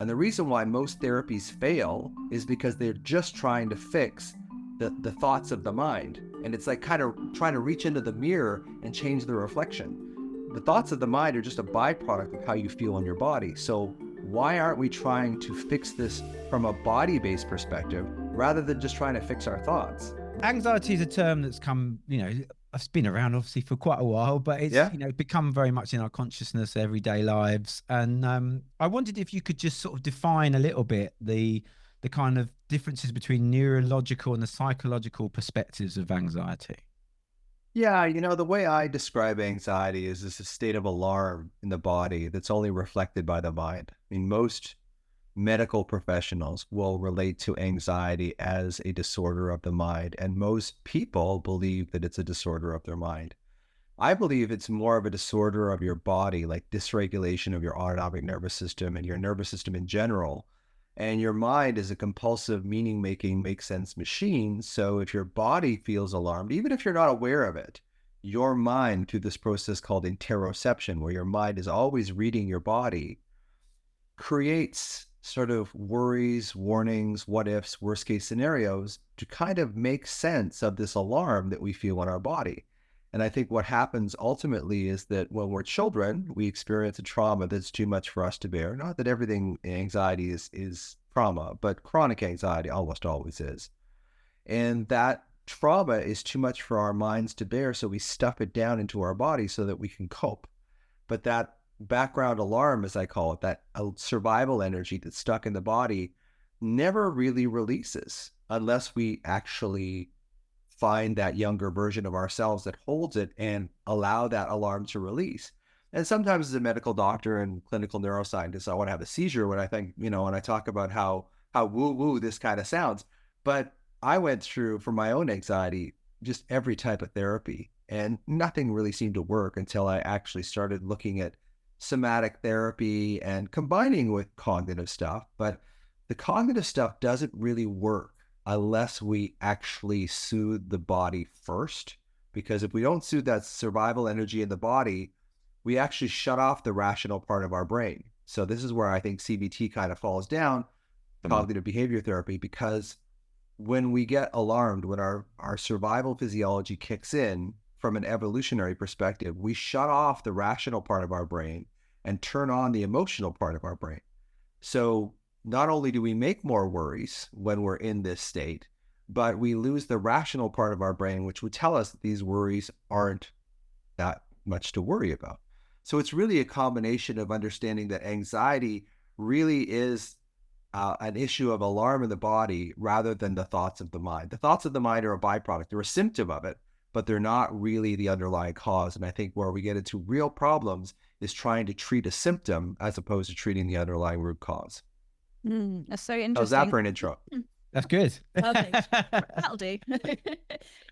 And the reason why most therapies fail is because they're just trying to fix the thoughts of the mind. And it's like kind of trying to reach into the mirror and change the reflection. The thoughts of the mind are just a byproduct of how you feel in your body. So why aren't we trying to fix this from a body-based perspective rather than just trying to fix our thoughts? Anxiety is a term that's come, it's been around obviously for quite a while, but it's, Yeah. become very much in our consciousness, everyday lives. And I wondered if you could just sort of define a little bit the kind of differences between neurological and the psychological perspectives of anxiety. Yeah, the way I describe anxiety is this a state of alarm in the body that's only reflected by the mind. I mean, most medical professionals will relate to anxiety as a disorder of the mind, and most people believe that it's a disorder of their mind. I believe it's more of a disorder of your body, like dysregulation of your autonomic nervous system and your nervous system in general. And your mind is a compulsive, meaning making, make sense machine. So if your body feels alarmed, even if you're not aware of it, your mind, through this process called interoception, where your mind is always reading your body, creates sort of worries, warnings, what ifs, worst case scenarios to kind of make sense of this alarm that we feel in our body. And I think what happens ultimately is that when we're children, we experience a trauma that's too much for us to bear. Not that everything in anxiety is trauma, but chronic anxiety almost always is. And that trauma is too much for our minds to bear. So we stuff it down into our body so that we can cope. But that background alarm, as I call it, that survival energy that's stuck in the body never really releases unless we actually find that younger version of ourselves that holds it and allow that alarm to release. And sometimes as a medical doctor and clinical neuroscientist, I want to have a seizure when I think, when I talk about how woo-woo this kind of sounds. But I went through, for my own anxiety, just every type of therapy, and nothing really seemed to work until I actually started looking at somatic therapy and combining with cognitive stuff. But the cognitive stuff doesn't really work unless we actually soothe the body first. Because if we don't soothe that survival energy in the body, we actually shut off the rational part of our brain. So this is where I think CBT kind of falls down, cognitive behavior therapy, because when we get alarmed, when our survival physiology kicks in from an evolutionary perspective, we shut off the rational part of our brain and turn on the emotional part of our brain. So not only do we make more worries when we're in this state, but we lose the rational part of our brain, which would tell us that these worries aren't that much to worry about. So it's really a combination of understanding that anxiety really is an issue of alarm in the body rather than the thoughts of the mind. The thoughts of the mind are a byproduct. They're a symptom of it, but they're not really the underlying cause. And I think where we get into real problems is trying to treat a symptom as opposed to treating the underlying root cause. That's so How's that interesting. for an intro? That's good. Perfect. That'll do.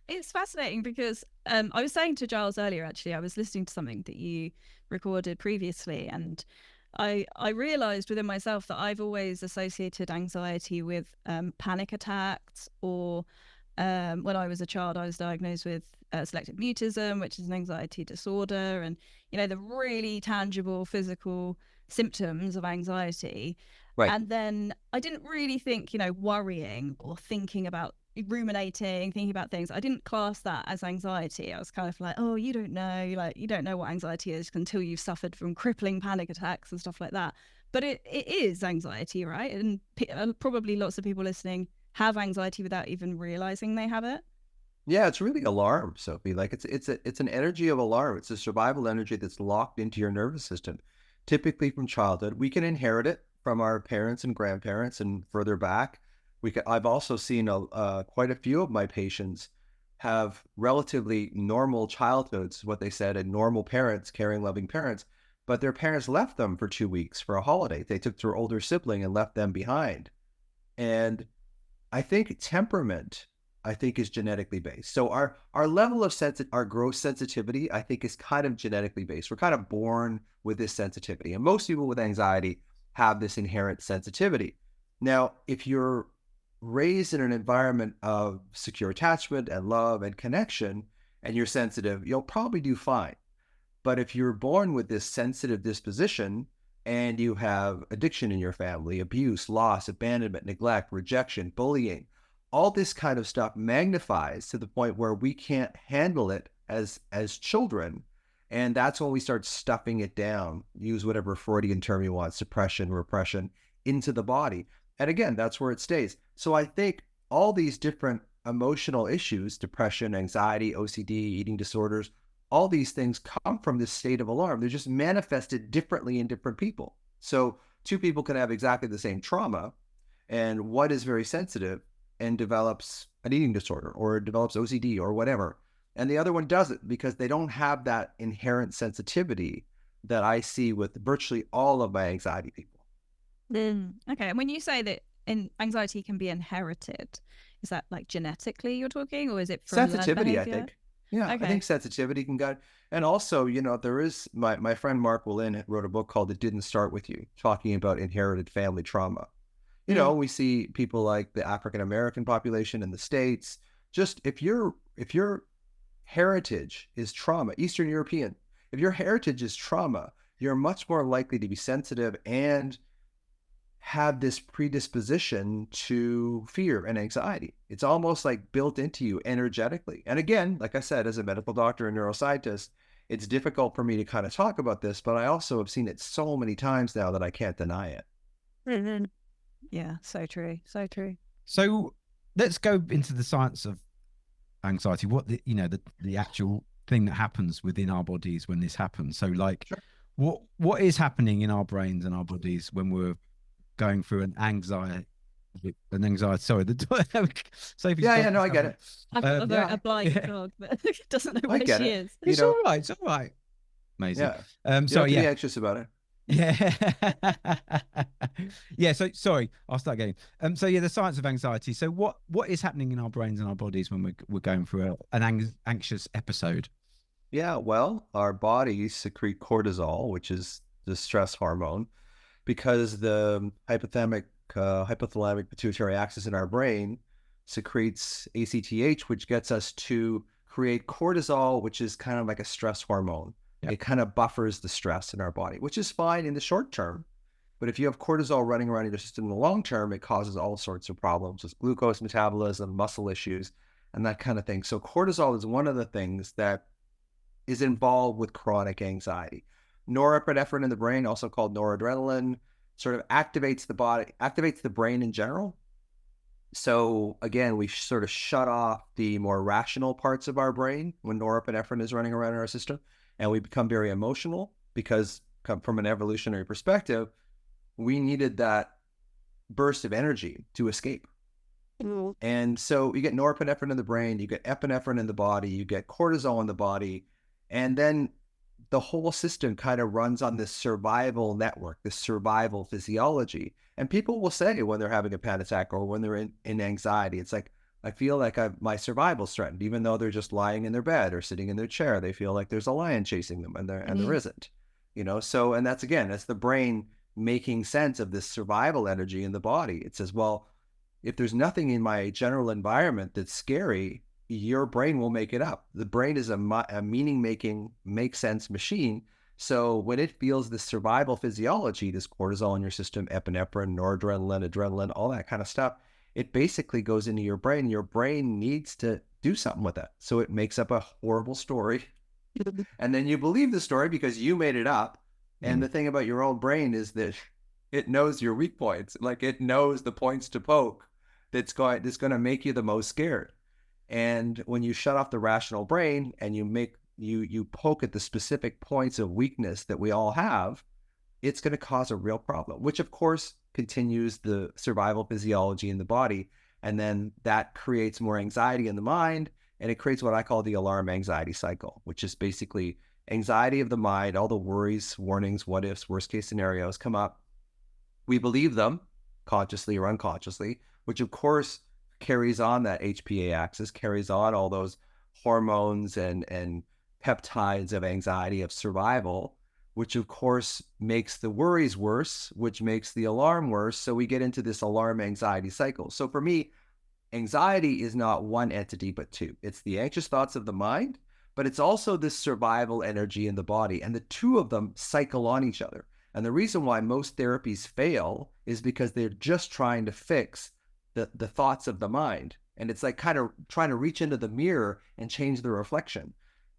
It's fascinating because I was saying to Giles earlier, actually, I was listening to something that you recorded previously, and I realized within myself that I've always associated anxiety with panic attacks, or when I was a child, I was diagnosed with selective mutism, which is an anxiety disorder, and the really tangible physical symptoms of anxiety. Right. And then I didn't really think, worrying or thinking about ruminating, thinking about things. I didn't class that as anxiety. I was kind of like, oh, you don't know, you don't know what anxiety is until you've suffered from crippling panic attacks and stuff like that. But it is anxiety, right? And probably lots of people listening have anxiety without even realizing they have it. Yeah, it's really alarm, Sophie. Like it's an energy of alarm. It's a survival energy that's locked into your nervous system, typically from childhood. We can inherit it from our parents and grandparents and further back. I've also seen quite a few of my patients have relatively normal childhoods, what they said, and normal parents, caring, loving parents, but their parents left them for 2 weeks for a holiday. They took their older sibling and left them behind. And I think temperament, is genetically based. So our level of our gross sensitivity, I think, is kind of genetically based. We're kind of born with this sensitivity. And most people with anxiety have this inherent sensitivity. Now, if you're raised in an environment of secure attachment and love and connection, and you're sensitive, you'll probably do fine. But if you're born with this sensitive disposition and you have addiction in your family, abuse, loss, abandonment, neglect, rejection, bullying, all this kind of stuff magnifies to the point where we can't handle it as children. And that's when we start stuffing it down, use whatever Freudian term you want, suppression, repression, into the body. And again, that's where it stays. So I think all these different emotional issues, depression, anxiety, OCD, eating disorders, all these things come from this state of alarm. They're just manifested differently in different people. So two people can have exactly the same trauma, and one is very sensitive and develops an eating disorder or develops OCD or whatever, and the other one doesn't, because they don't have that inherent sensitivity that I see with virtually all of my anxiety people. Okay. And when you say that anxiety can be inherited, is that like genetically you're talking, or is it from sensitivity? I think. Yeah, okay. I think sensitivity can go. And also, there is my friend Mark Willin wrote a book called "It Didn't Start With You," talking about inherited family trauma. We see people like the African American population in the States. Just if your heritage is trauma, Eastern European, if your heritage is trauma, you're much more likely to be sensitive and have this predisposition to fear and anxiety. It's almost like built into you energetically. And again, like I said, as a medical doctor and neuroscientist, it's difficult for me to kind of talk about this, but I also have seen it so many times now that I can't deny it. Yeah, so true. So true. So let's go into the science of anxiety. What the actual thing that happens within our bodies when this happens. So like, Sure. what is happening in our brains and our bodies when we're going through an anxiety. Sorry, Sophie's no, I get it. I've got a blind dog that doesn't know where she is. It's all right. It's all right. Amazing. Yeah. You don't have to be anxious about it. Yeah. Yeah. So sorry, I'll start again. So yeah, the science of anxiety. So what is happening in our brains and our bodies when we're going through an anxious episode? Yeah. Well, our bodies secrete cortisol, which is the stress hormone, because the hypothalamic pituitary axis in our brain secretes ACTH, which gets us to create cortisol, which is kind of like a stress hormone. Yep. It kind of buffers the stress in our body, which is fine in the short term. But if you have cortisol running around in your system in the long term, it causes all sorts of problems with glucose metabolism, muscle issues, and that kind of thing. So cortisol is one of the things that is involved with chronic anxiety. Norepinephrine in the brain, also called noradrenaline, sort of activates the brain in general. So again, we sort of shut off the more rational parts of our brain when norepinephrine is running around in our system, and we become very emotional because from an evolutionary perspective, we needed that burst of energy to escape. And so you get norepinephrine in the brain, you get epinephrine in the body, you get cortisol in the body, and then the whole system kind of runs on this survival network, this survival physiology. And people will say when they're having a panic attack or when they're in anxiety, it's like, I feel like my survival's threatened, even though they're just lying in their bed or sitting in their chair. They feel like there's a lion chasing them, and there isn't. So, and that's the brain making sense of this survival energy in the body. It says, well, if there's nothing in my general environment that's scary, your brain will make it up. The brain is a meaning-making, make-sense machine. So when it feels this survival physiology, this cortisol in your system, epinephrine, noradrenaline, adrenaline, all that kind of stuff, it basically goes into your brain. Your brain needs to do something with that. So it makes up a horrible story. And then you believe the story because you made it up. And the thing about your own brain is that it knows your weak points. Like it knows the points to poke that's going to make you the most scared. And when you shut off the rational brain and you poke at the specific points of weakness that we all have, it's going to cause a real problem, which of course continues the survival physiology in the body. And then that creates more anxiety in the mind, and it creates what I call the alarm anxiety cycle, which is basically anxiety of the mind. All the worries, warnings, what ifs, worst case scenarios come up. We believe them consciously or unconsciously, which of course carries on that HPA axis, carries on all those hormones and peptides of anxiety, of survival, which of course makes the worries worse, which makes the alarm worse. So we get into this alarm anxiety cycle. So for me, anxiety is not one entity, but two. It's the anxious thoughts of the mind, but it's also this survival energy in the body. And the two of them cycle on each other. And the reason why most therapies fail is because they're just trying to fix the thoughts of the mind. And it's like kind of trying to reach into the mirror and change the reflection.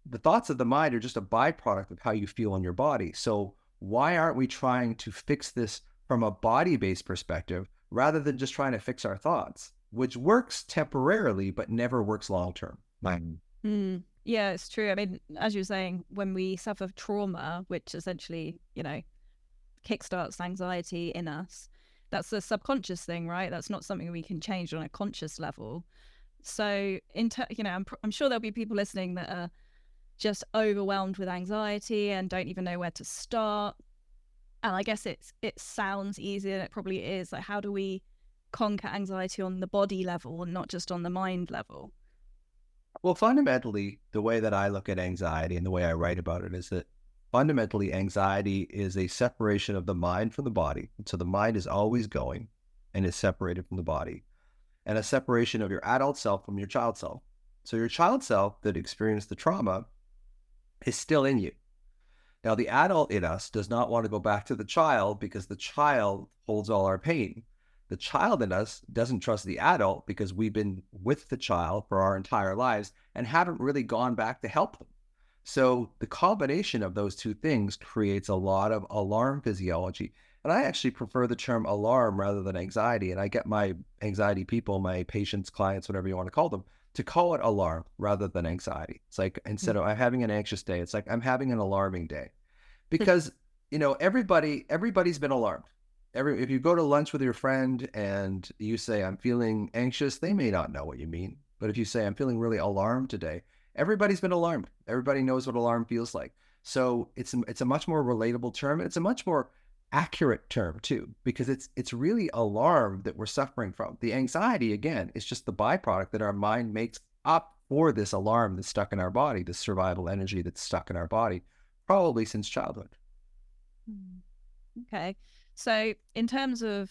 The thoughts of the mind are just a byproduct of how you feel in your body. So why aren't we trying to fix this from a body-based perspective rather than just trying to fix our thoughts, which works temporarily but never works long-term? Yeah, it's true. I mean, as you were saying, when we suffer trauma, which essentially, kickstarts anxiety in us, that's a subconscious thing, right? That's not something we can change on a conscious level. So, I'm sure there'll be people listening that are just overwhelmed with anxiety and don't even know where to start. And I guess it sounds easy, and it probably is. Like, how do we conquer anxiety on the body level and not just on the mind level? Well, fundamentally, the way that I look at anxiety and the way I write about it is that fundamentally anxiety is a separation of the mind from the body. So the mind is always going and is separated from the body, and a separation of your adult self from your child self. So your child self that experienced the trauma is still in you. Now, the adult in us does not want to go back to the child because the child holds all our pain. The child in us doesn't trust the adult because we've been with the child for our entire lives and haven't really gone back to help them. So the combination of those two things creates a lot of alarm physiology. And I actually prefer the term alarm rather than anxiety. And I get my anxiety people, my patients, clients, whatever you want to call them, to call it alarm rather than anxiety. It's like, instead of I'm having an anxious day, it's like I'm having an alarming day. Because, everybody's been alarmed. If you go to lunch with your friend and you say, I'm feeling anxious, they may not know what you mean. But if you say, I'm feeling really alarmed today, everybody's been alarmed. Everybody knows what alarm feels like. So it's a much more relatable term. It's a much more accurate term too, because it's really alarm that we're suffering from. The anxiety, again, is just the byproduct that our mind makes up for this alarm that's stuck in our body, this survival energy that's stuck in our body, probably since childhood. Okay. So in terms of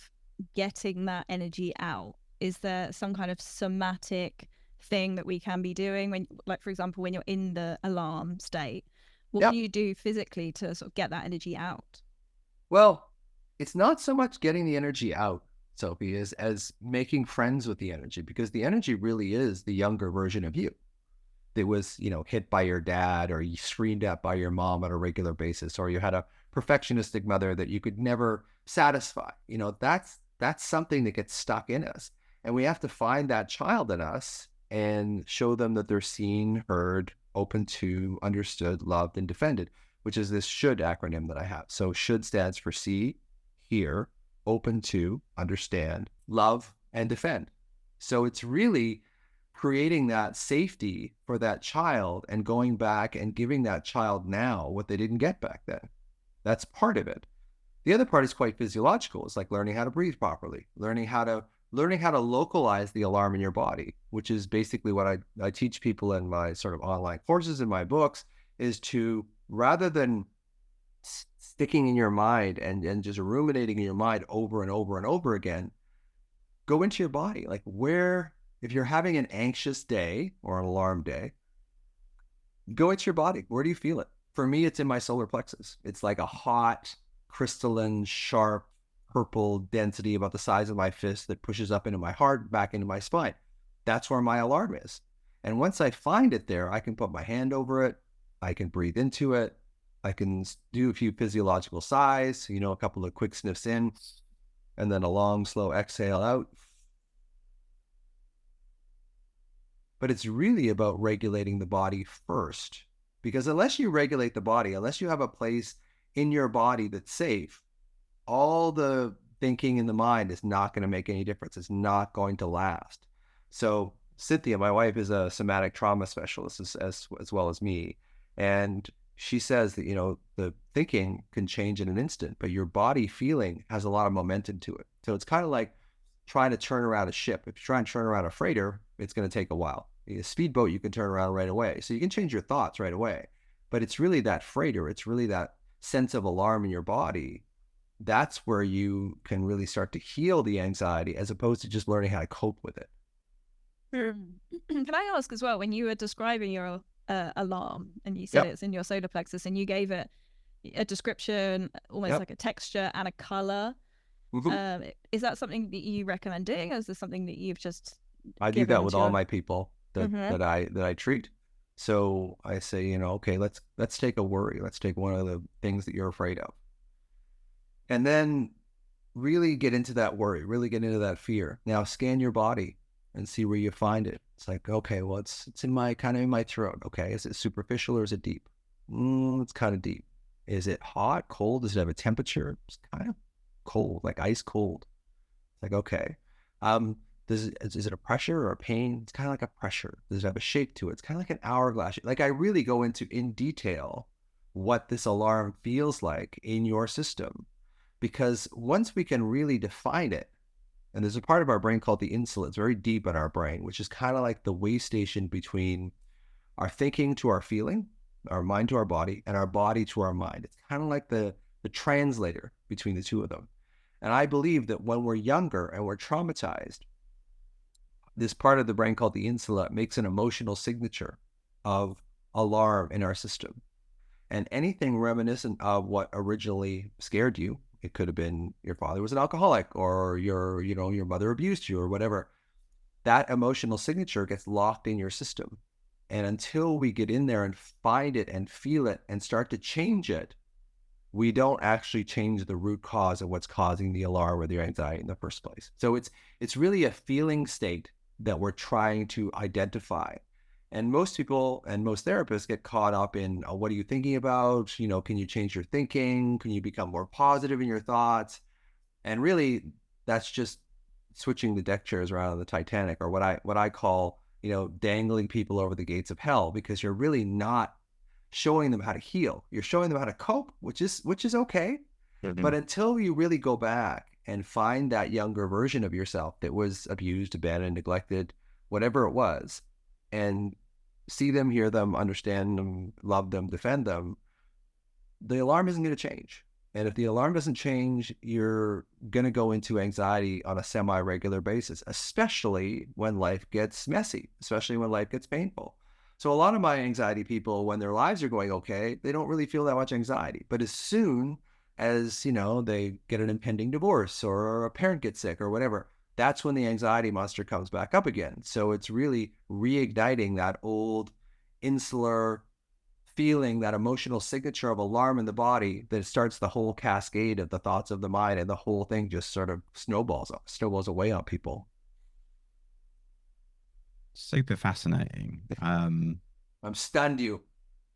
getting that energy out, is there some kind of somatic thing that we can be doing when, like, for example, when you're in the alarm state, what Yep. can you do physically to sort of get that energy out? Well, it's not so much getting the energy out, Sophie, as making friends with the energy, because the energy really is the younger version of you that was, hit by your dad, or you screamed at by your mom on a regular basis, or you had a perfectionistic mother that you could never satisfy. That's something that gets stuck in us. And we have to find that child in us and show them that they're seen, heard, open to, understood, loved, and defended, which is this SHOULD acronym that I have. So SHOULD stands for see, hear, open to, understand, love, and defend. So it's really creating that safety for that child and going back and giving that child now what they didn't get back then. That's part of it. The other part is quite physiological. It's like learning how to breathe properly, learning how to localize the alarm in your body, which is basically what I teach people in my sort of online courses, in my books, is to, rather than sticking in your mind and just ruminating in your mind over and over and over again, go into your body. Like, if you're having an anxious day or an alarm day, go into your body. Where do you feel it? For me, it's in my solar plexus. It's like a hot, crystalline, sharp, purple density about the size of my fist that pushes up into my heart, back into my spine. That's where my alarm is. And once I find it there, I can put my hand over it. I can breathe into it. I can do a few physiological sighs, a couple of quick sniffs in, and then a long, slow exhale out. But it's really about regulating the body first, because unless you regulate the body, unless you have a place in your body that's safe, all the thinking in the mind is not going to make any difference. It's not going to last. So Cynthia, my wife, is a somatic trauma specialist as well as me. And she says that, the thinking can change in an instant, but your body feeling has a lot of momentum to it. So it's kind of like trying to turn around a ship. If you try and turn around a freighter, it's going to take a while. A speedboat, you can turn around right away. So you can change your thoughts right away. But it's really that freighter. It's really that sense of alarm in your body. That's where you can really start to heal the anxiety, as opposed to just learning how to cope with it. Can I ask as well, when you were describing your alarm and you said it's in your solar plexus and you gave it a description, almost Yep. like a texture and a color. Mhm. Is that something that you recommend doing, or is this something that you've just I do that given with to all your... my people Mhm. that I treat. So I say, you know, okay, let's take a worry. Let's take one of the things that you're afraid of. And then really get into that worry, really get into that fear. Now scan your body and see where you find it. It's like, okay, well, it's in my kind of in my throat. Okay, is it superficial or is it deep? It's kind of deep. Is it hot, cold? Does it have a temperature? It's kind of cold, like ice cold. It's like, okay. Um, is it a pressure or a pain? It's kind of like a pressure. Does it have a shape to it? It's kind of like an hourglass. Like I really go into in detail what this alarm feels like in your system, because once we can really define it, and there's a part of our brain called the insula, it's very deep in our brain, which is kind of like the way station between our thinking to our feeling, our mind to our body, and our body to our mind. It's kind of like the translator between the two of them. And I believe that when we're younger and we're traumatized, this part of the brain called the insula makes an emotional signature of alarm in our system. And anything reminiscent of what originally scared you, it could have been your father was an alcoholic or your mother abused you or whatever, that emotional signature gets locked in your system. And until we get in there and find it and feel it and start to change it, we don't actually change the root cause of what's causing the alarm or the anxiety in the first place. So it's really a feeling state that we're trying to identify. And most people and most therapists get caught up in, oh, what are you thinking about? You know, can you change your thinking? Can you become more positive in your thoughts? And really, that's just switching the deck chairs around on the Titanic, or what I call, you know, dangling people over the gates of hell, because you're really not showing them how to heal. You're showing them how to cope, which is okay. But until you really go back and find that younger version of yourself that was abused, abandoned, neglected, whatever it was, and see them, hear them, understand them, love them, defend them, the alarm isn't going to change. And if the alarm doesn't change, you're going to go into anxiety on a semi-regular basis, especially when life gets messy, especially when life gets painful. So a lot of my anxiety people, when their lives are going okay, they don't really feel that much anxiety. But as soon as, you know, they get an impending divorce or a parent gets sick or whatever, that's when the anxiety monster comes back up again. So it's really reigniting that old insular feeling, that emotional signature of alarm in the body, that starts the whole cascade of the thoughts of the mind, and the whole thing just sort of snowballs away on people. Super fascinating. I'm stunned you.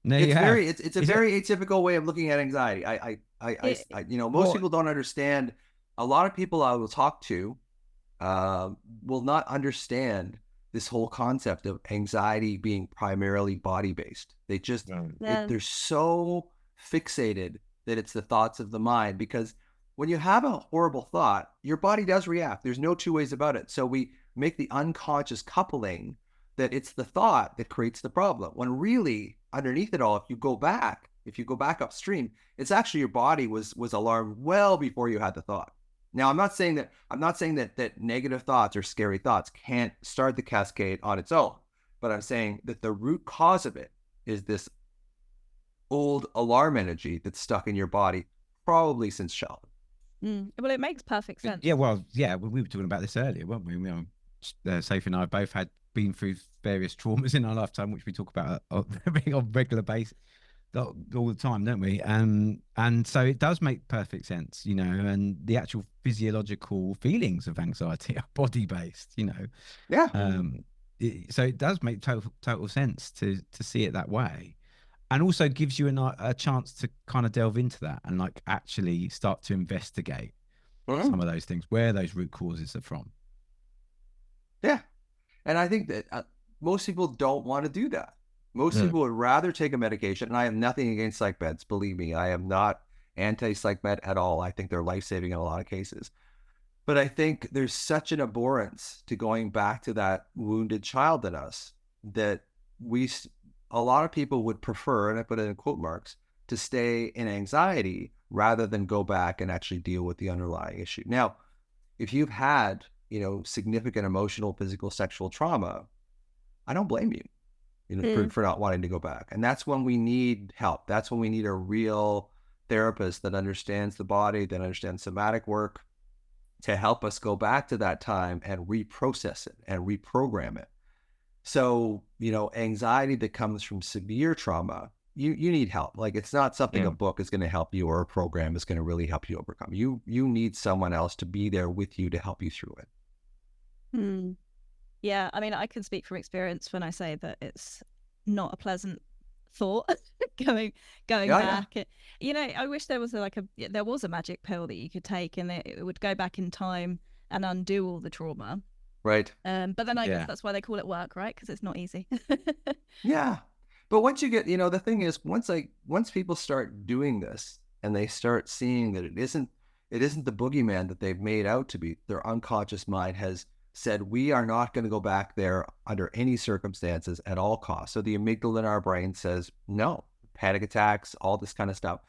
No, you have. It's a Is it very atypical way of looking at anxiety. It, You know, most what? people don't understand. A lot of people I will talk to will not understand this whole concept of anxiety being primarily body based. They just, yeah. they're so fixated that it's the thoughts of the mind, because when you have a horrible thought, your body does react. There's no two ways about it. So we make the unconscious coupling that it's the thought that creates the problem, when really underneath it all, if you go back upstream, it's actually your body was alarmed well before you had the thought. Now, I'm not saying that negative thoughts or scary thoughts can't start the cascade on its own, but I'm saying that the root cause of it is this old alarm energy that's stuck in your body, probably since childhood. Well, it makes perfect sense. Yeah, well, yeah, we were talking about this earlier, weren't we? Sophie and I both been through various traumas in our lifetime, which we talk about on a regular basis, all the time, don't we? And so it does make perfect sense, you know. And the actual physiological feelings of anxiety are body based, you know. Yeah. So it does make total sense to see it that way, and also gives you a chance to kind of delve into that and like actually start to investigate some of those things, where those root causes are from. Yeah. And I think that most people don't want to do that. Most people would rather take a medication. And I have nothing against psych meds. Believe me, I am not anti-psych med at all. I think they're life-saving in a lot of cases. But I think there's such an abhorrence to going back to that wounded child in us that a lot of people would prefer, and I put it in quote marks, to stay in anxiety rather than go back and actually deal with the underlying issue. Now, if you've had, you know, significant emotional, physical, sexual trauma, I don't blame you, you know, for not wanting to go back. And that's when we need help. That's when we need a real therapist that understands the body, that understands somatic work, to help us go back to that time and reprocess it and reprogram it. So, anxiety that comes from severe trauma, you need help. Like, it's not something a Yeah. book is going to help you or a program is going to really help you overcome. You need someone else to be there with you to help you through it. Hmm. Yeah, I mean, I can speak from experience when I say that it's not a pleasant thought going Yeah. back. I wish there was there was a magic pill that you could take and it would go back in time and undo all the trauma. Right. But then I guess Yeah. that's why they call it work, right? Because it's not easy. Yeah. But once you get, the thing is, once people start doing this and they start seeing that it isn't the boogeyman that they've made out to be, their unconscious mind has said, we are not going to go back there under any circumstances at all costs. So the amygdala in our brain says, no, panic attacks, all this kind of stuff.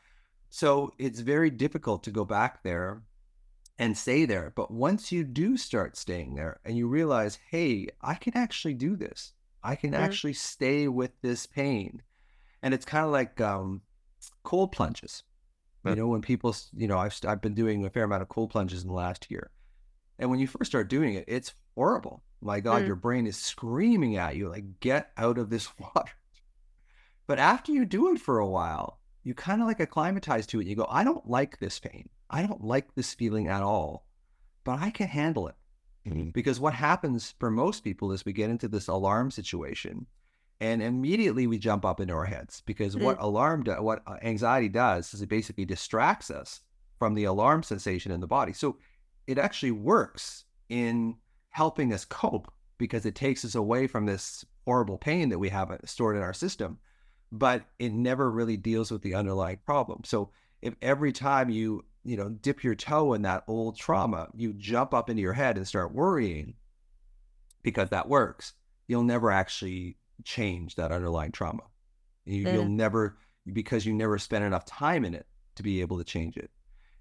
So it's very difficult to go back there and stay there. But once you do start staying there and you realize, hey, I can actually do this. I can actually stay with this pain. And it's kind of like cold plunges. When people, I've been doing a fair amount of cold plunges in the last year. And when you first start doing it, it's horrible. My God, your brain is screaming at you, like, get out of this water. But after you do it for a while, you kind of like acclimatize to it. You go, I don't like this pain. I don't like this feeling at all, but I can handle it. Because what happens for most people is we get into this alarm situation and immediately we jump up into our heads, because what anxiety does is it basically distracts us from the alarm sensation in the body. So it actually works in helping us cope, because it takes us away from this horrible pain that we have stored in our system, but it never really deals with the underlying problem. So if every time you dip your toe in that old trauma, you jump up into your head and start worrying, because that works, you'll never actually change that underlying trauma. You'll never, because you never spent enough time in it to be able to change it.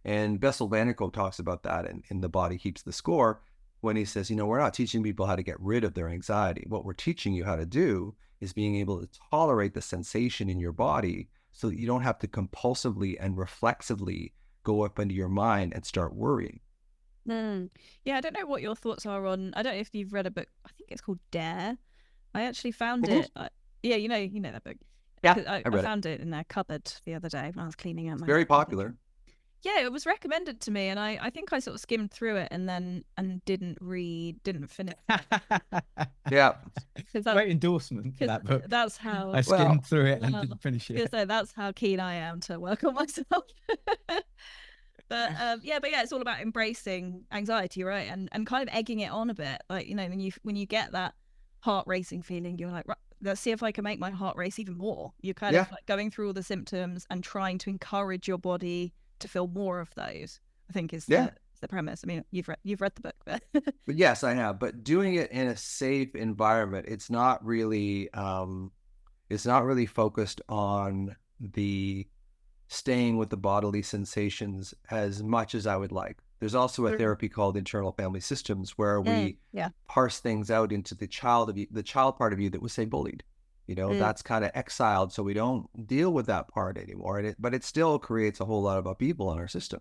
And Bessel van der Kolk talks about that in The Body Keeps the Score, when he says, we're not teaching people how to get rid of their anxiety. What we're teaching you how to do is being able to tolerate the sensation in your body so that you don't have to compulsively and reflexively go up into your mind and start worrying. Yeah, I don't know what your thoughts are on, I don't know if you've read a book, I think it's called Dare. I actually found it. Yeah, you know that book. Yeah, I found it in their cupboard the other day when I was cleaning out my. Very popular. Yeah, it was recommended to me, and I think I sort of skimmed through it and didn't finish. Yeah, Great endorsement for that book. That's how I skimmed through it and didn't finish it. So that's how keen I am to work on myself. But yeah, it's all about embracing anxiety, right? And kind of egging it on a bit. Like, when you get that heart racing feeling, you're like, right, let's see if I can make my heart race even more. You're kind of like going through all the symptoms and trying to encourage your body to feel more of those, I think is the premise. I mean, you've read the book, but but yes, I have. But doing it in a safe environment, it's not really focused on the staying with the bodily sensations as much as I would like. There's also a therapy called internal family systems, where we parse things out into the child part of you that was, say, bullied. That's kind of exiled, so we don't deal with that part anymore. But it still creates a whole lot of upheaval in our system.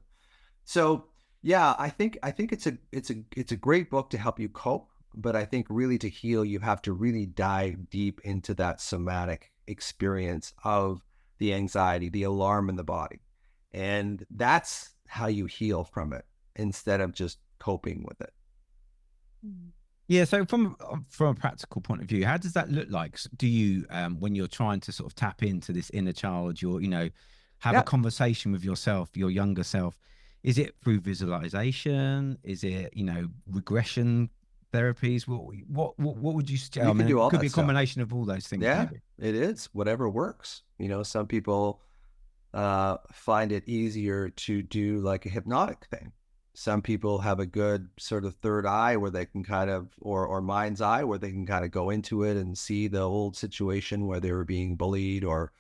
So yeah, I think it's a great book to help you cope. But I think really to heal, you have to really dive deep into that somatic experience of the anxiety, the alarm in the body. And that's how you heal from it, instead of just coping with it. Yeah. So from a practical point of view, how does that look like? Do you, when you're trying to sort of tap into this inner child, have a conversation with yourself, your younger self? Is it through visualization? Is it, regression therapies? What would you suggest? You can do all it could that be a stuff. combination of all those things. Yeah, maybe. it is. Whatever works. Some people find it easier to do like a hypnotic thing. Some people have a good sort of third eye where they can kind of, or mind's eye, where they can kind of go into it and see the old situation where they were being bullied, or,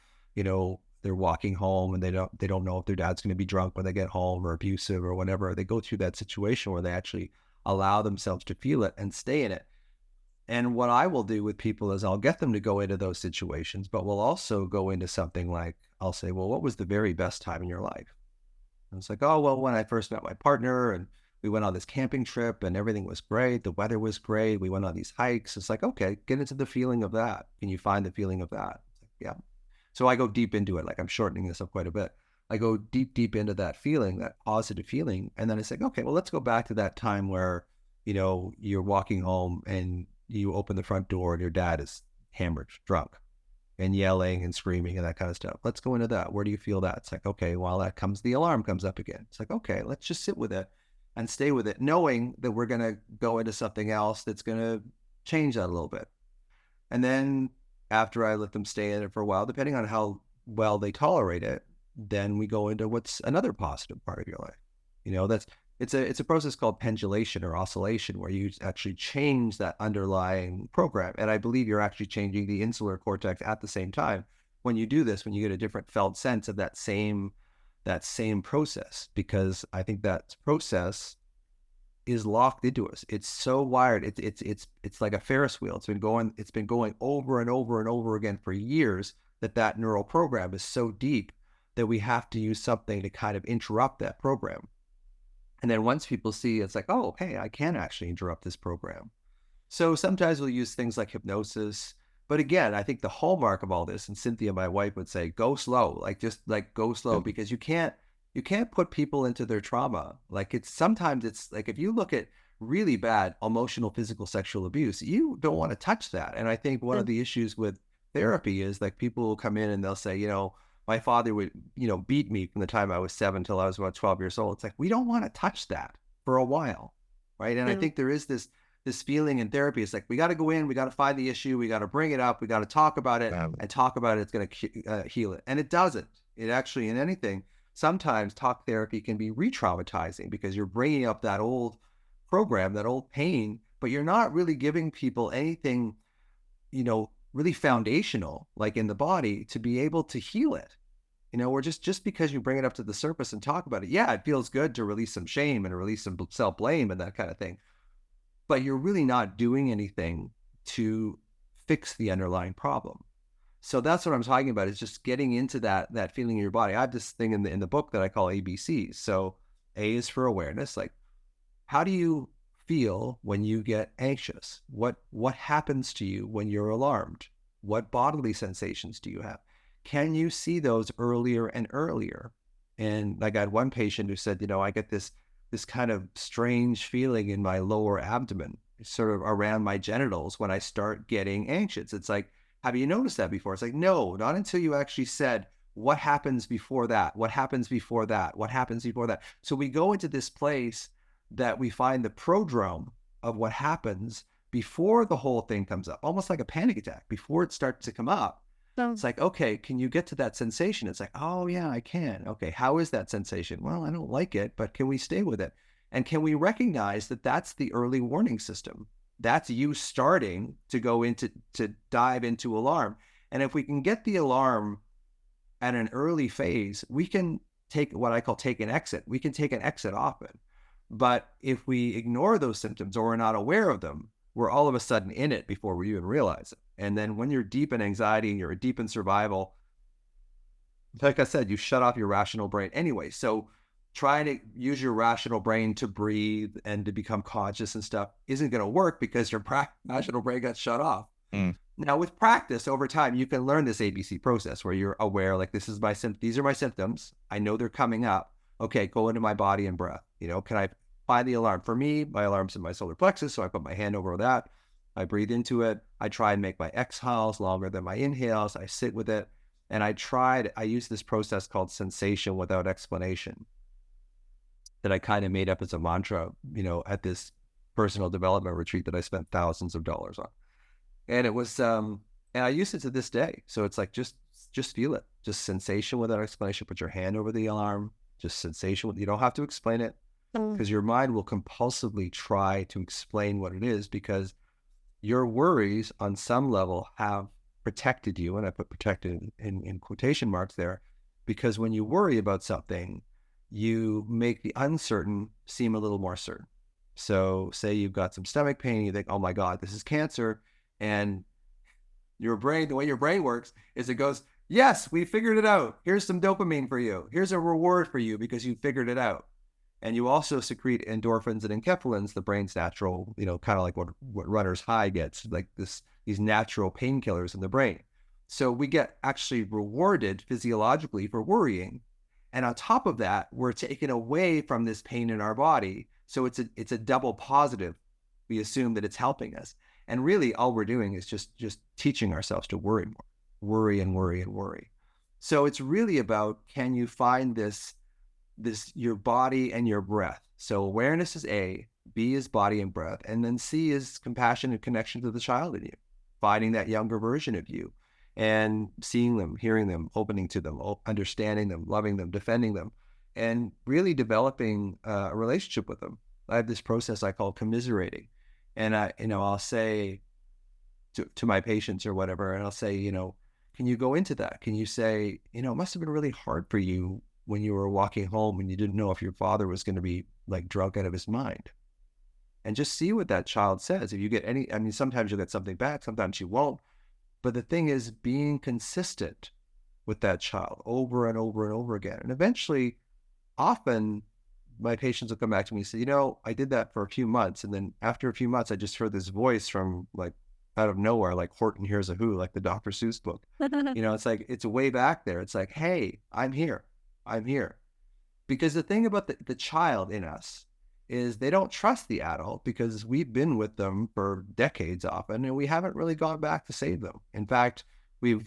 they're walking home and they don't know if their dad's going to be drunk when they get home, or abusive or whatever. They go through that situation where they actually allow themselves to feel it and stay in it. And what I will do with people is I'll get them to go into those situations, but we'll also go into something like, I'll say, well, what was the very best time in your life? And it's like, oh, well, when I first met my partner and we went on this camping trip and everything was great. The weather was great. We went on these hikes. It's like, okay, get into the feeling of that. Can you find the feeling of that? It's like, yeah. So I go deep into it. Like, I'm shortening this up quite a bit. I go deep, deep into that feeling, that positive feeling. And then it's like, okay, well, let's go back to that time where, you're walking home and you open the front door and your dad is hammered, drunk, and yelling and screaming and that kind of stuff. Let's go into that. Where do you feel that? It's like, okay, while that comes, the alarm comes up again. It's like, okay, let's just sit with it and stay with it, knowing that we're going to go into something else that's going to change that a little bit. And then after I let them stay in it for a while, depending on how well they tolerate it, then we go into what's another positive part of your life. It's a process called pendulation or oscillation, where you actually change that underlying program. And I believe you're actually changing the insular cortex at the same time. When you do this, when you get a different felt sense of that same process, because I think that process is locked into us. It's so wired. It's like a Ferris wheel. It's been going over and over and over again for years, that neural program is so deep that we have to use something to kind of interrupt that program. And then once people see, it's like, oh, hey, I can actually interrupt this program. So sometimes we'll use things like hypnosis. But again, I think the hallmark of all this, and Cynthia, my wife, would say, go slow, just go slow, because you can't put people into their trauma. Sometimes it's like, if you look at really bad emotional, physical, sexual abuse, you don't want to touch that. And I think one of the issues with therapy is like, people will come in and they'll say, my father would, beat me from the time I was 7 till I was about 12 years old. It's like, we don't want to touch that for a while, right? And I think there is this feeling in therapy. It's like, we got to go in, we got to find the issue, we got to bring it up, we got to talk about it, and talk about it. It's going to heal it. And it doesn't. It actually, in anything, sometimes talk therapy can be re-traumatizing, because you're bringing up that old program, that old pain, but you're not really giving people anything, really foundational, like in the body, to be able to heal it. Or just because you bring it up to the surface and talk about it, yeah, it feels good to release some shame and release some self-blame and that kind of thing. But you're really not doing anything to fix the underlying problem. So that's what I'm talking about, is just getting into that feeling in your body. I have this thing in the book that I call ABCs. So A is for awareness. Like, how do you feel when you get anxious? What happens to you when you're alarmed? What bodily sensations do you have? Can you see those earlier and earlier? And like, I had one patient who said, I get this kind of strange feeling in my lower abdomen, sort of around my genitals, when I start getting anxious. It's like, have you noticed that before? It's like, no, not until you actually said, what happens before that? What happens before that? What happens before that? So we go into this place that we find the prodrome of what happens before the whole thing comes up, almost like a panic attack, before it starts to come up. It's like, okay, can you get to that sensation? It's like, oh yeah, I can. Okay, how is that sensation? Well, I don't like it, but can we stay with it? And can we recognize that that's the early warning system? That's you starting to dive into alarm. And if we can get the alarm at an early phase, we can take what I call take an exit. We can take an exit off it. But if we ignore those symptoms, or we're not aware of them, we're all of a sudden in it before we even realize it. And then when you're deep in anxiety and you're deep in survival, like I said, you shut off your rational brain anyway. So trying to use your rational brain to breathe and to become conscious and stuff isn't going to work, because your rational brain got shut off. Now, with practice over time, you can learn this ABC process where you're aware, like, these are my symptoms. I know they're coming up. Okay, go into my body and breath. Can I find the alarm? For me, my alarm's in my solar plexus, so I put my hand over that. I breathe into it. I try and make my exhales longer than my inhales. I sit with it. And I use this process called sensation without explanation, that I kind of made up as a mantra, at this personal development retreat that I spent thousands of dollars on. And it was, and I use it to this day. So it's like, just feel it, just sensation without explanation. Put your hand over the alarm, just sensation. You don't have to explain it, because your mind will compulsively try to explain what it is, because your worries on some level have protected you. And I put protected in quotation marks there, because when you worry about something, you make the uncertain seem a little more certain. So say you've got some stomach pain, you think, oh my God, this is cancer. And your brain, the way your brain works is it goes, yes, we figured it out. Here's some dopamine for you. Here's a reward for you because you figured it out. And you also secrete endorphins and enkephalins, the brain's natural, kind of like what runner's high gets, like these natural painkillers in the brain. So we get actually rewarded physiologically for worrying. And on top of that, we're taken away from this pain in our body. So it's a double positive. We assume that it's helping us. And really all we're doing is just teaching ourselves to worry more, worry and worry and worry. So it's really about, can you find this your body and your breath? So awareness is A, B is body and breath, and then C is compassion and connection to the child in you, finding that younger version of you and seeing them, hearing them, opening to them, understanding them, loving them, defending them, and really developing a relationship with them. I have this process I call commiserating. And I'll say to my patients or whatever, and I'll say, can you go into that? Can you say, it must have been really hard for you when you were walking home and you didn't know if your father was going to be like drunk out of his mind. And just see what that child says. If you get sometimes you'll get something back, sometimes you won't. But the thing is being consistent with that child over and over and over again. And eventually, often my patients will come back to me and say, I did that for a few months. And then after a few months, I just heard this voice from like out of nowhere, like Horton Hears a Who, like the Dr. Seuss book. It's like, it's way back there. It's like, hey, I'm here. I'm here. Because the thing about the child in us is they don't trust the adult because we've been with them for decades often, and we haven't really gone back to save them. In fact, I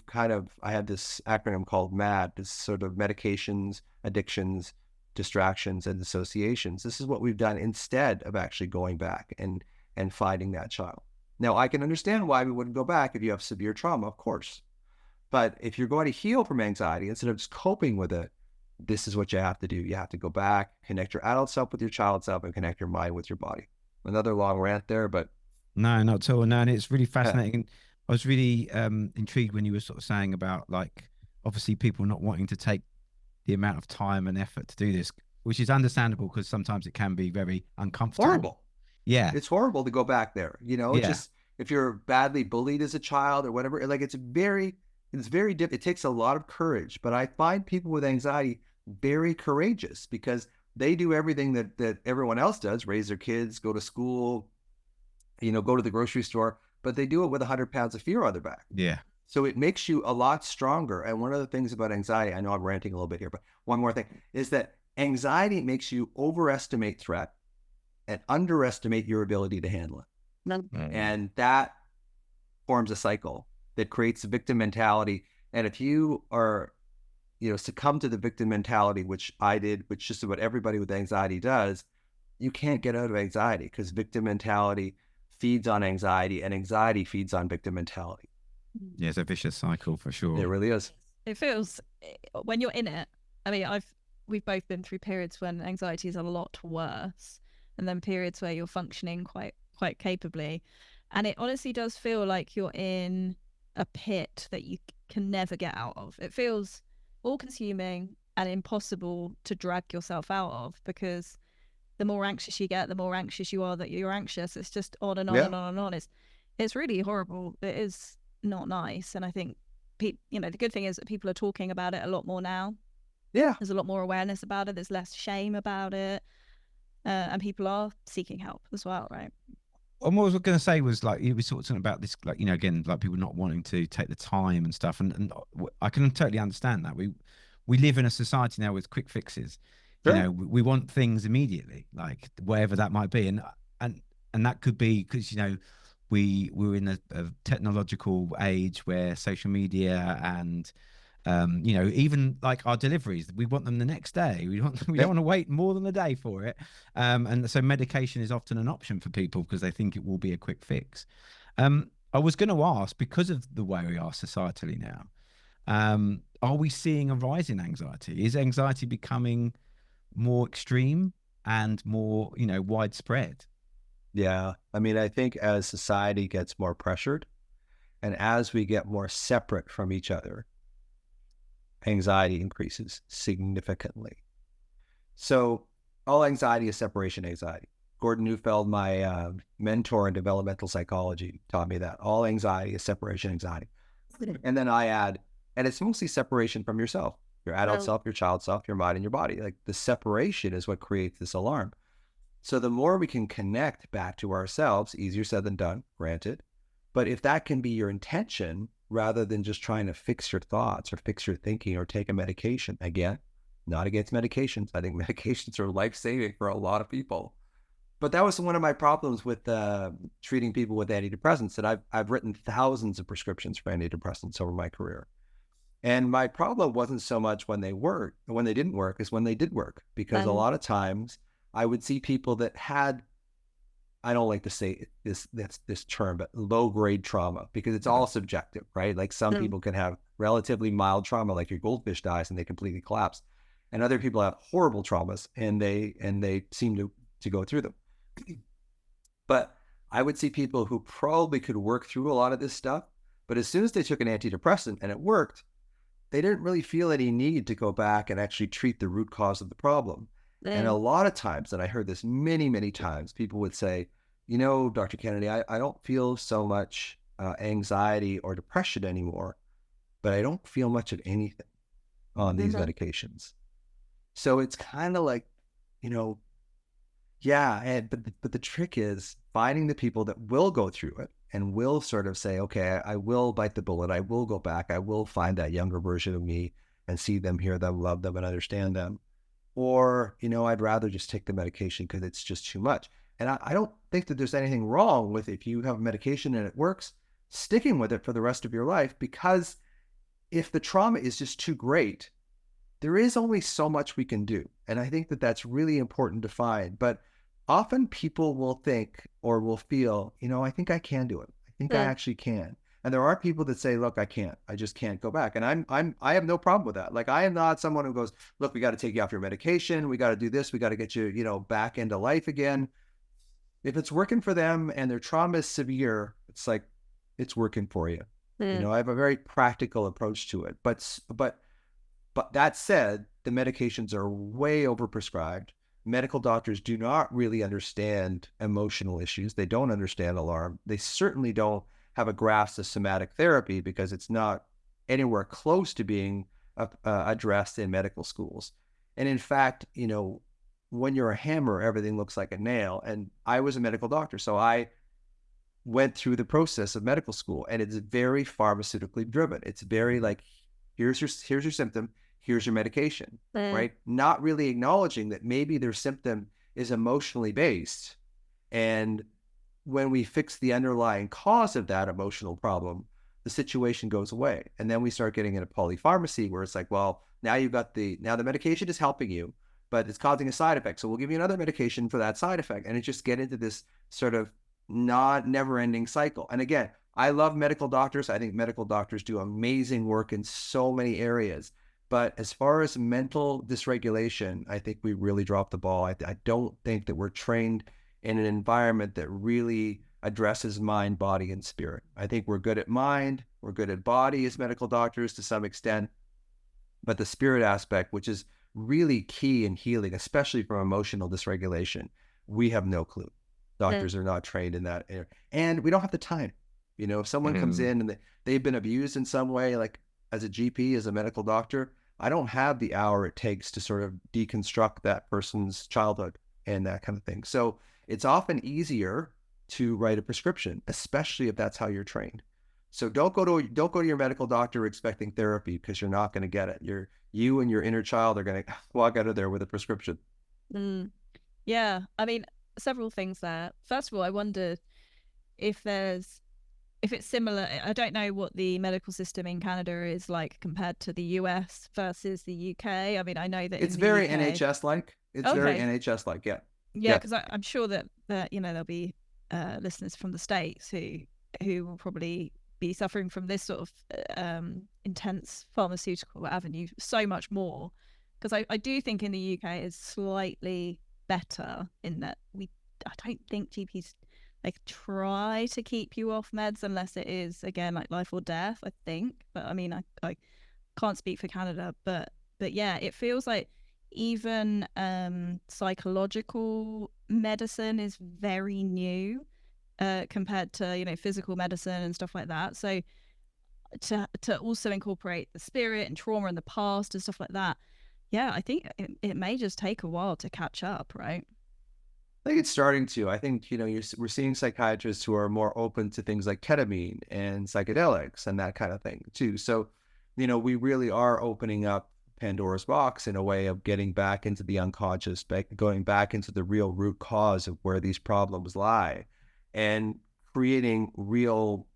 had this acronym called MAD, this sort of medications, addictions, distractions, and dissociations. This is what we've done instead of actually going back and finding that child. Now, I can understand why we wouldn't go back if you have severe trauma, of course. But if you're going to heal from anxiety, instead of just coping with it, this is what you have to do. You have to go back, connect your adult self with your child self, and connect your mind with your body. Another long rant there, but no, not at all. No, and it's really fascinating. And I was really intrigued when you were sort of saying about, like, obviously people not wanting to take the amount of time and effort to do this, which is understandable because sometimes it can be very uncomfortable. Horrible. Yeah, it's horrible to go back there. Just if you're badly bullied as a child or whatever, like it's very difficult. It takes a lot of courage, but I find people with anxiety very courageous because they do everything that everyone else does: raise their kids, go to school, go to the grocery store, but they do it with 100 pounds of fear on their back. Yeah. So it makes you a lot stronger. And one of the things about anxiety, I know I'm ranting a little bit here, but one more thing is that anxiety makes you overestimate threat and underestimate your ability to handle it. And that forms a cycle that creates a victim mentality. And if you are, succumb to the victim mentality, which I did, which just about everybody with anxiety does, you can't get out of anxiety because victim mentality feeds on anxiety and anxiety feeds on victim mentality. Yeah, it's a vicious cycle for sure. It really is. It feels, when you're in it, I mean, we've both been through periods when anxiety is a lot worse, and then periods where you're functioning quite capably. And it honestly does feel like you're in a pit that you can never get out of. It feels all-consuming and impossible to drag yourself out of, because the more anxious you get, the more anxious you are that you're anxious. It's just on and on and on and on. It's really horrible. It is not nice. And I think, the good thing is that people are talking about it a lot more now. Yeah. There's a lot more awareness about it. There's less shame about it. And people are seeking help as well, right? And what I was going to say was, like, you were sort of talking about this, like, again, like people not wanting to take the time and stuff. And I can totally understand that. We live in a society now with quick fixes. Sure. We want things immediately, like whatever that might be. And that could be because, we're in a technological age where social media and, even like our deliveries, we want them the next day. We don't want to wait more than a day for it. And so medication is often an option for people because they think it will be a quick fix. I was going to ask, because of the way we are societally now, are we seeing a rise in anxiety? Is anxiety becoming more extreme and more, widespread? Yeah. I mean, I think as society gets more pressured and as we get more separate from each other, anxiety increases significantly. So all anxiety is separation anxiety. Gordon Neufeld, my mentor in developmental psychology, taught me that all anxiety is separation anxiety. And then I add, and it's mostly separation from yourself, your adult self, your child self, your mind, and your body. Like the separation is what creates this alarm. So the more we can connect back to ourselves, easier said than done, granted. But if that can be your intention, rather than just trying to fix your thoughts or fix your thinking or take a medication, again, not against medications. I think medications are life-saving for a lot of people. But that was one of my problems with treating people with antidepressants, that I've written thousands of prescriptions for antidepressants over my career. And my problem wasn't so much when they didn't work, is when they did work. Because a lot of times I would see people that had, I don't like to say this term, but low-grade trauma, because it's all subjective, right? Like some people can have relatively mild trauma, like your goldfish dies and they completely collapse. And other people have horrible traumas and they seem to go through them. But I would see people who probably could work through a lot of this stuff, but as soon as they took an antidepressant and it worked, they didn't really feel any need to go back and actually treat the root cause of the problem. And a lot of times, and I heard this many, many times, people would say, you know, Dr. Kennedy, I don't feel so much anxiety or depression anymore, but I don't feel much of anything on these medications. So it's kind of like, you know, yeah, but the trick is finding the people that will go through it and will sort of say, okay, I will bite the bullet. I will go back. I will find that younger version of me and see them, hear them, love them, and understand them. Or, you know, I'd rather just take the medication because it's just too much. And I don't think that there's anything wrong with, if you have a medication and it works, sticking with it for the rest of your life, because if the trauma is just too great, there is only so much we can do. And I think that that's really important to find. But often people will think or will feel, you know, I think I can do it. I think I actually can. And there are people that say, look, I can't. I just can't go back. And I have no problem with that. Like, I am not someone who goes, look, we got to take you off your medication. We got to do this. We got to get you, you know, back into life again. If it's working for them and their trauma is severe, it's like, it's working for you. You know, I have a very practical approach to it. But that said, the medications are way overprescribed. Medical doctors do not really understand emotional issues. They don't understand alarm. They certainly don't have a grasp of somatic therapy, because it's not anywhere close to being addressed in medical schools. And in fact, you know, when you're a hammer, everything looks like a nail. And I was a medical doctor, so I went through the process of medical school, and it's very pharmaceutically driven. It's very like, here's your symptom, here's your medication, right? Not really acknowledging that maybe their symptom is emotionally based. And when we fix the underlying cause of that emotional problem, the situation goes away. And then we start getting into polypharmacy, where it's like, well, now the medication is helping you, but it's causing a side effect. So we'll give you another medication for that side effect. And it just get into this sort of never ending cycle. And again, I love medical doctors. I think medical doctors do amazing work in so many areas. But as far as mental dysregulation, I think we really dropped the ball. I don't think that we're trained in an environment that really addresses mind, body, and spirit. I think we're good at mind, we're good at body as medical doctors to some extent, but the spirit aspect, which is really key in healing, especially from emotional dysregulation, we have no clue. Doctors are not trained in that area. And we don't have the time. You know, if someone comes in and they've been abused in some way, like as a GP, as a medical doctor, I don't have the hour it takes to sort of deconstruct that person's childhood and that kind of thing. So it's often easier to write a prescription, especially if that's how you're trained. So don't go to your medical doctor expecting therapy, because you're not going to get it. You and your inner child are going to walk out of there with a prescription. Yeah, I mean, several things there. First of all, I wonder if it's similar. I don't know what the medical system in Canada is like compared to the US versus the UK. I mean, I know that it's in very the UK, NHS-like. It's very NHS-like, yeah. Yeah, because I'm sure that you know, there'll be listeners from the States who will probably be suffering from this sort of intense pharmaceutical avenue so much more. Because I do think in the UK is slightly better in that I don't think GPs like try to keep you off meds unless it is, again, like life or death, I think. But I mean, I can't speak for Canada, but yeah, it feels like even psychological medicine is very new compared to, you know, physical medicine and stuff like that. So to also incorporate the spirit and trauma in the past and stuff like that, yeah, I think it may just take a while to catch up, right? I think it's starting to. I think, you know, we're seeing psychiatrists who are more open to things like ketamine and psychedelics and that kind of thing too. So, you know, we really are opening up Pandora's box in a way of getting back into the unconscious, going back into the real root cause of where these problems lie, and creating real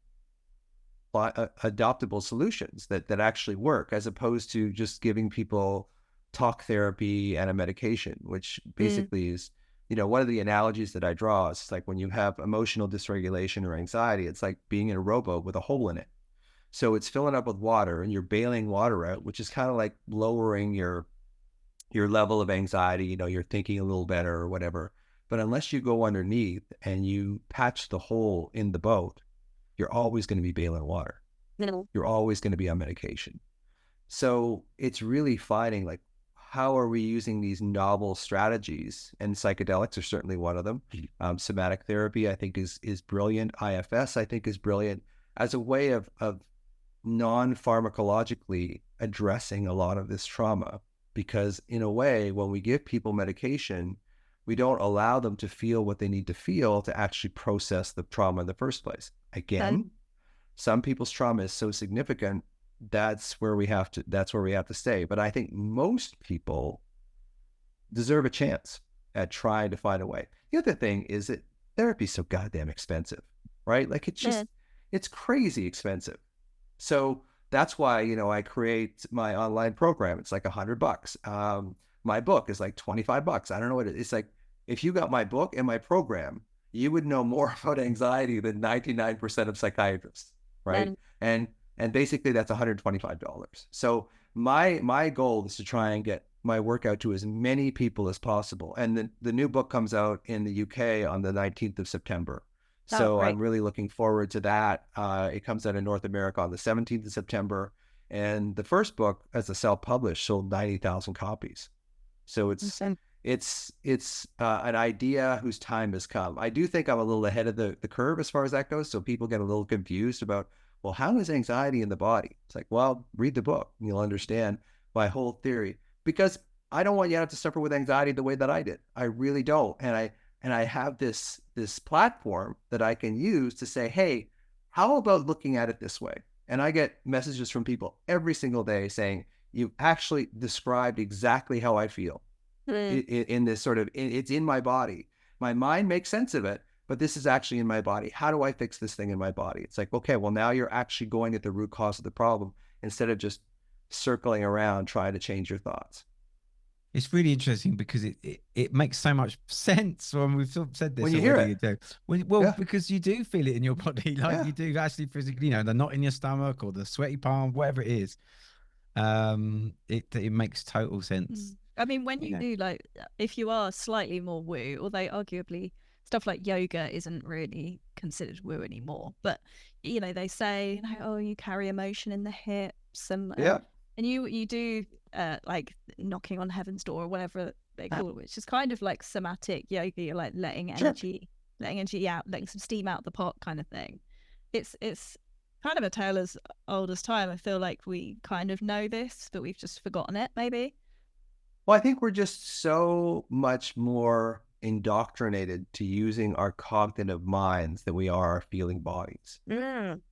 adoptable solutions that actually work, as opposed to just giving people talk therapy and a medication, which basically is, you know, one of the analogies that I draw is like when you have emotional dysregulation or anxiety, it's like being in a rowboat with a hole in it. So it's filling up with water and you're bailing water out, which is kind of like lowering your level of anxiety. You know, you're thinking a little better or whatever. But unless you go underneath and you patch the hole in the boat, you're always going to be bailing water. You're always going to be on medication. So it's really finding like, how are we using these novel strategies? And psychedelics are certainly one of them. Somatic therapy, I think, is brilliant. IFS, I think, is brilliant as a way of non-pharmacologically addressing a lot of this trauma. Because in a way, when we give people medication, we don't allow them to feel what they need to feel to actually process the trauma in the first place. Again, some people's trauma is so significant, that's where we have to stay. But I think most people deserve a chance at trying to find a way. The other thing is that therapy's so goddamn expensive, right? Like it's crazy expensive. So that's why, you know, I create my online program. It's like $100. My book is like $25. I don't know what it is. It's like, if you got my book and my program, you would know more about anxiety than 99% of psychiatrists, right? And basically that's $125. So my goal is to try and get my work out to as many people as possible. And the new book comes out in the UK on the 19th of September. So I'm really looking forward to that. It comes out in North America on the 17th of September. And the first book, as a self-published, sold 90,000 copies. So it's an idea whose time has come. I do think I'm a little ahead of the curve as far as that goes. So people get a little confused about, well, how is anxiety in the body? It's like, well, read the book and you'll understand my whole theory. Because I don't want you to have to suffer with anxiety the way that I did. I really don't. And I have this platform that I can use to say, hey, how about looking at it this way? And I get messages from people every single day saying, you actually described exactly how I feel in this sort of, it's in my body. My mind makes sense of it, but this is actually in my body. How do I fix this thing in my body? It's like, okay, well, now you're actually going at the root cause of the problem instead of just circling around trying to change your thoughts. It's really interesting because it makes so much sense when we've sort of said this when you already. hear it. Because you do feel it in your body, like you do actually physically, you know, the knot in your stomach or the sweaty palm, whatever it is. It makes total sense. I mean, when you do, like, if you are slightly more woo, although arguably stuff like yoga isn't really considered woo anymore, but you know, they say, oh, you carry emotion in the hips, and you do like knocking on heaven's door or whatever they call it, which is kind of like somatic yoga. You're like letting energy out, letting some steam out the pot, kind of thing. It's kind of a tale as old as time. I feel like we kind of know this, but we've just forgotten it, maybe. Well, I think we're just so much more indoctrinated to using our cognitive minds than we are our feeling bodies.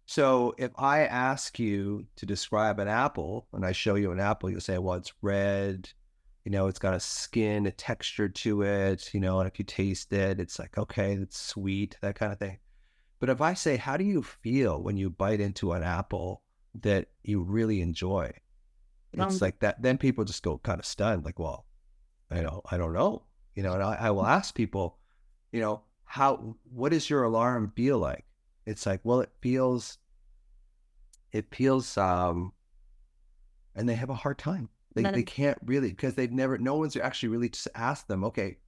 So if I ask you to describe an apple and I show you an apple, you'll say, well, it's red, you know, it's got a skin, a texture to it, you know, and if you taste it, it's like, okay, it's sweet, that kind of thing. But if I say, how do you feel when you bite into an apple that you really enjoy? It's like that. Then people just go kind of stunned, like, well, I don't know, you know, and I will ask people, you know, what does your alarm feel like? It's like, well, it feels, and they have a hard time. They can't really, because no one's actually really just asked them, okay,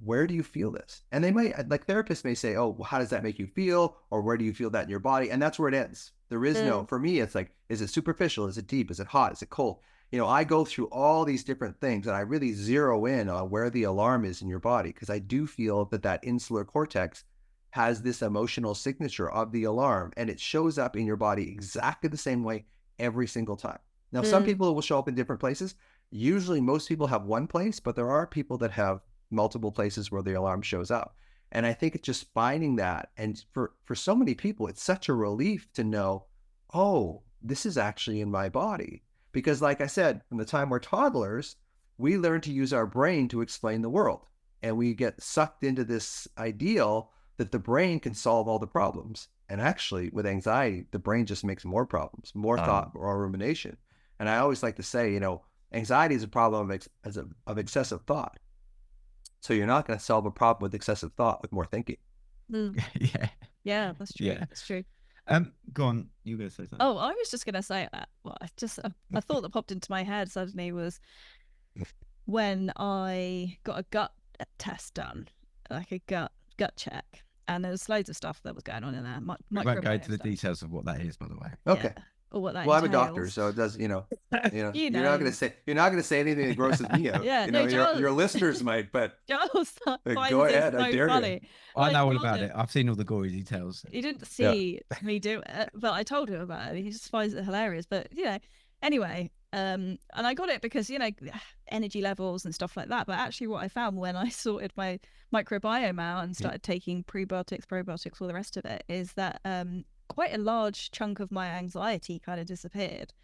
where do you feel this? And they might, like therapists may say, oh, well, how does that make you feel? Or where do you feel that in your body? And that's where it ends. There is no, for me, it's like, is it superficial? Is it deep? Is it hot? Is it cold? I go through all these different things and I really zero in on where the alarm is in your body, because I do feel that insular cortex has this emotional signature of the alarm, and it shows up in your body exactly the same way every single time. Now, some people will show up in different places. Usually most people have one place, but there are people that have multiple places where the alarm shows up. And I think it's just finding that. And for so many people, it's such a relief to know, oh, this is actually in my body. Because like I said, from the time we're toddlers, we learn to use our brain to explain the world. And we get sucked into this ideal that the brain can solve all the problems. And actually, with anxiety, the brain just makes more problems, more thought, more rumination. And I always like to say, anxiety is a problem of excessive thought. So you're not going to solve a problem with excessive thought with more thinking. Yeah, that's true. Yeah. That's true. Go on. You were going to say something. Oh, I was just going to say, a thought that popped into my head suddenly was when I got a gut test done, like a gut check, and there was loads of stuff that was going on in there. I won't go into the details of what that is, by the way. Okay. Yeah. Or what that Well, I'm a entails. doctor, so it does, you're not You going to say anything that grosses me out. Yeah, your listeners might, but Giles finds go it ahead, so I dare funny. you. Well, I know all told about him- it. I've seen all the gory details. He didn't see me do it, but I told him about it. He just finds it hilarious. But anyway, and I got it because energy levels and stuff like that. But actually, what I found when I sorted my microbiome out and started taking prebiotics, probiotics, all the rest of it, is that quite a large chunk of my anxiety kind of disappeared.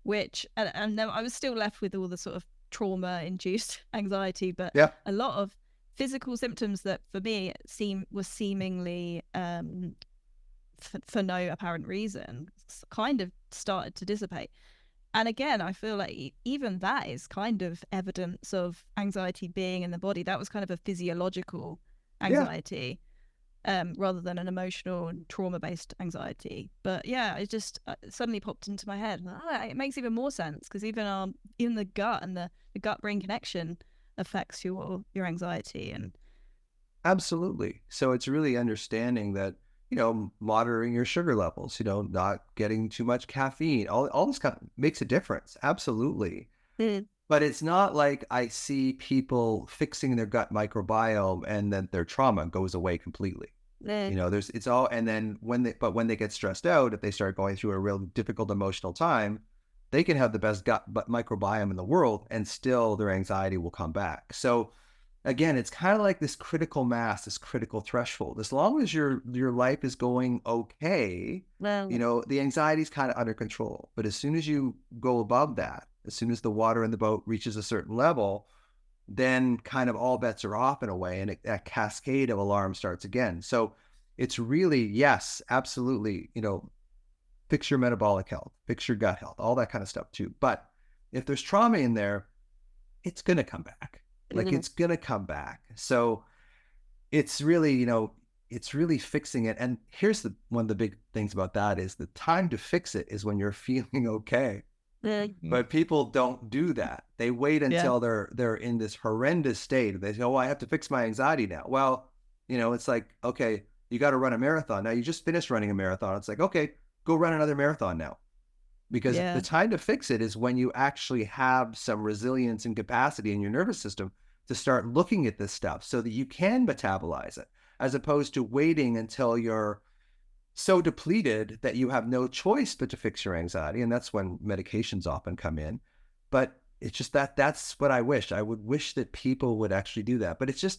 Which and then I was still left with all the sort of trauma-induced anxiety, but a lot of physical symptoms that for me was seemingly for no apparent reason kind of started to dissipate. And again, I feel like even that is kind of evidence of anxiety being in the body. That was kind of a physiological anxiety rather than an emotional and trauma-based anxiety. But it just suddenly popped into my head. It makes even more sense because even the gut and the gut-brain connection affects your anxiety. And Absolutely. So it's really understanding that, monitoring your sugar levels, not getting too much caffeine, all this kind of makes a difference. Absolutely. But it's not like I see people fixing their gut microbiome and then their trauma goes away completely. It's all, and then when they get stressed out, if they start going through a real difficult emotional time, they can have the best gut microbiome in the world and still their anxiety will come back. So again, it's kind of like this critical mass, this critical threshold. As long as your life is going okay, the anxiety is kind of under control. But as soon as you go above that, as soon as the water in the boat reaches a certain level, then kind of all bets are off in a way, and that cascade of alarm starts again. So it's really, yes, absolutely, fix your metabolic health, fix your gut health, all that kind of stuff too. But if there's trauma in there, it's going to come back. Like it's going to come back. So it's really, it's really fixing it. And here's one of the big things about that is the time to fix it is when you're feeling okay. But people don't do that. They wait until they're in this horrendous state. They say, oh, I have to fix my anxiety now. Well, it's like, okay, you got to run a marathon. Now you just finished running a marathon. It's like, okay, go run another marathon now. Because the time to fix it is when you actually have some resilience and capacity in your nervous system to start looking at this stuff so that you can metabolize it, as opposed to waiting until you're so depleted that you have no choice but to fix your anxiety. And that's when medications often come in. But it's just that's what I wish. I would wish that people would actually do that. But it's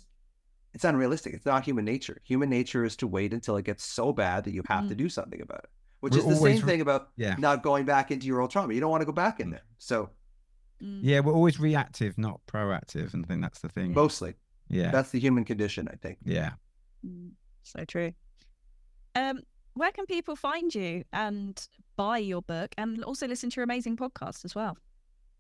unrealistic. It's not human nature. Human nature is to wait until it gets so bad that you have to do something about it. Which is the same thing about not going back into your old trauma. You don't want to go back in there. So we're always reactive, not proactive. And I think that's the thing. Mostly. Yeah. That's the human condition, I think. Yeah. So true. Where can people find you and buy your book and also listen to your amazing podcast as well?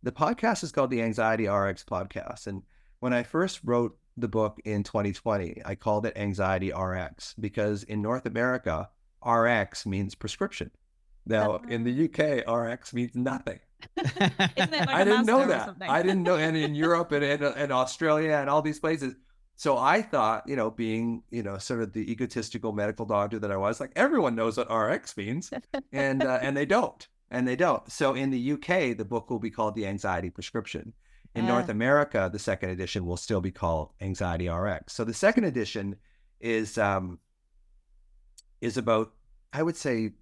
The podcast is called the Anxiety RX Podcast. And when I first wrote the book in 2020, I called it Anxiety RX because in North America, RX means prescription. Now, in the UK, RX means nothing. Isn't it like I didn't know that. I didn't know. And in Europe and Australia and all these places. So I thought, being, sort of the egotistical medical doctor that I was, like everyone knows what RX means and they don't. And they don't. So in the UK, the book will be called The Anxiety Prescription. In North America, the second edition will still be called Anxiety RX. So the second edition is about, I would say,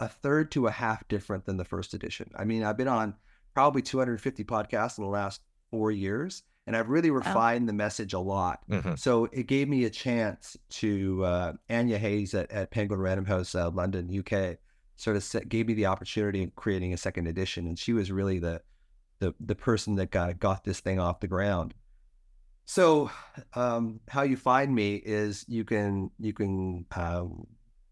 a third to a half different than the first edition. I mean, I've been on probably 250 podcasts in the last 4 years, and I've really refined the message a lot. So it gave me a chance to, Anya Hayes at Penguin Random House, London, UK, sort of gave me the opportunity of creating a second edition. And she was really the person that got this thing off the ground. So how you find me is you can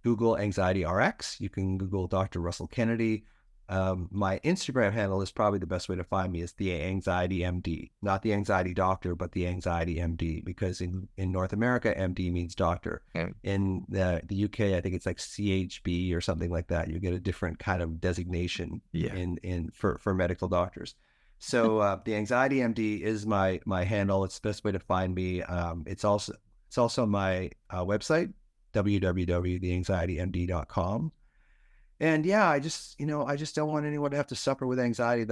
Google Anxiety RX. You can Google Dr. Russell Kennedy. My Instagram handle is probably the best way to find me, is the Anxiety MD, not the Anxiety Doctor, but the Anxiety MD, because in North America, MD means doctor. In the UK, I think it's like CHB or something like that. You get a different kind of designation for medical doctors. So the Anxiety MD is my handle. It's the best way to find me. It's also my website, www.theanxietymd.com. And yeah, I just don't want anyone to have to suffer with anxiety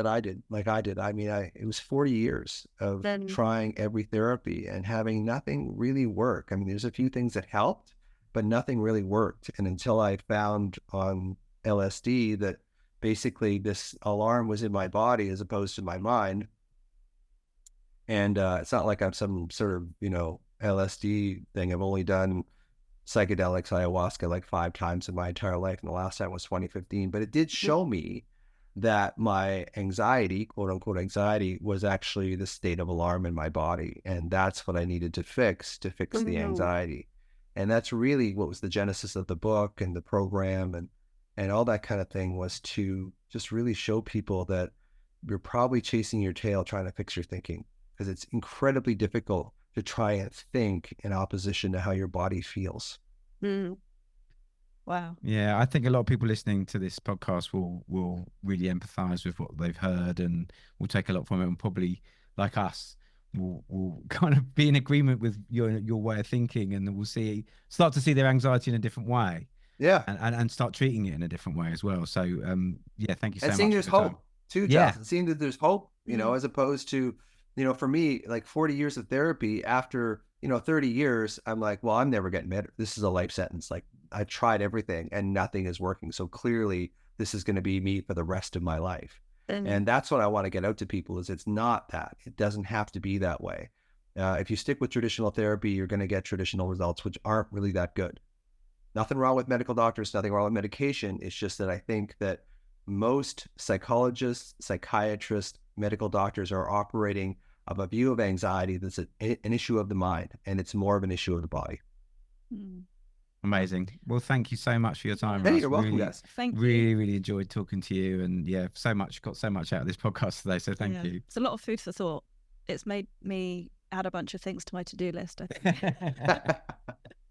like I did. I mean, it was 40 years of trying every therapy and having nothing really work. I mean, there's a few things that helped, but nothing really worked. And until I found on LSD that basically this alarm was in my body as opposed to my mind. And it's not like I'm some sort of, LSD thing. I've only done psychedelics, ayahuasca, like 5 times in my entire life. And the last time was 2015. But it did show me that my anxiety, quote unquote anxiety, was actually the state of alarm in my body. And that's what I needed to fix the anxiety. And that's really what was the genesis of the book and the program and all that kind of thing, was to just really show people that you're probably chasing your tail trying to fix your thinking, because it's incredibly difficult to try and think in opposition to how your body feels. Wow. Yeah, I think a lot of people listening to this podcast will really empathize with what they've heard and will take a lot from it, and probably, like us, will kind of be in agreement with your way of thinking, and we'll start to see their anxiety in a different way. Yeah. And start treating it in a different way as well. So yeah, thank you so much. And seeing there's hope too, Jonathan. Seeing that there's hope, as opposed to, for me, like 40 years of therapy, after 30 years, I'm like, well, I'm never getting better. This is a life sentence. Like, I tried everything and nothing is working. So clearly this is going to be me for the rest of my life. And that's what I want to get out to people, is it's not that. It doesn't have to be that way. If you stick with traditional therapy, you're going to get traditional results, which aren't really that good. Nothing wrong with medical doctors, nothing wrong with medication. It's just that I think that most psychologists, psychiatrists, medical doctors are operating of a view of anxiety that's an issue of the mind, and it's more of an issue of the body. Amazing. Well, thank you so much for your time. Hey, Russ. you're welcome, guys. Thank you. Really enjoyed talking to you, and got so much out of this podcast today. So thank you. It's a lot of food for thought. It's made me add a bunch of things to my to-do list, I think.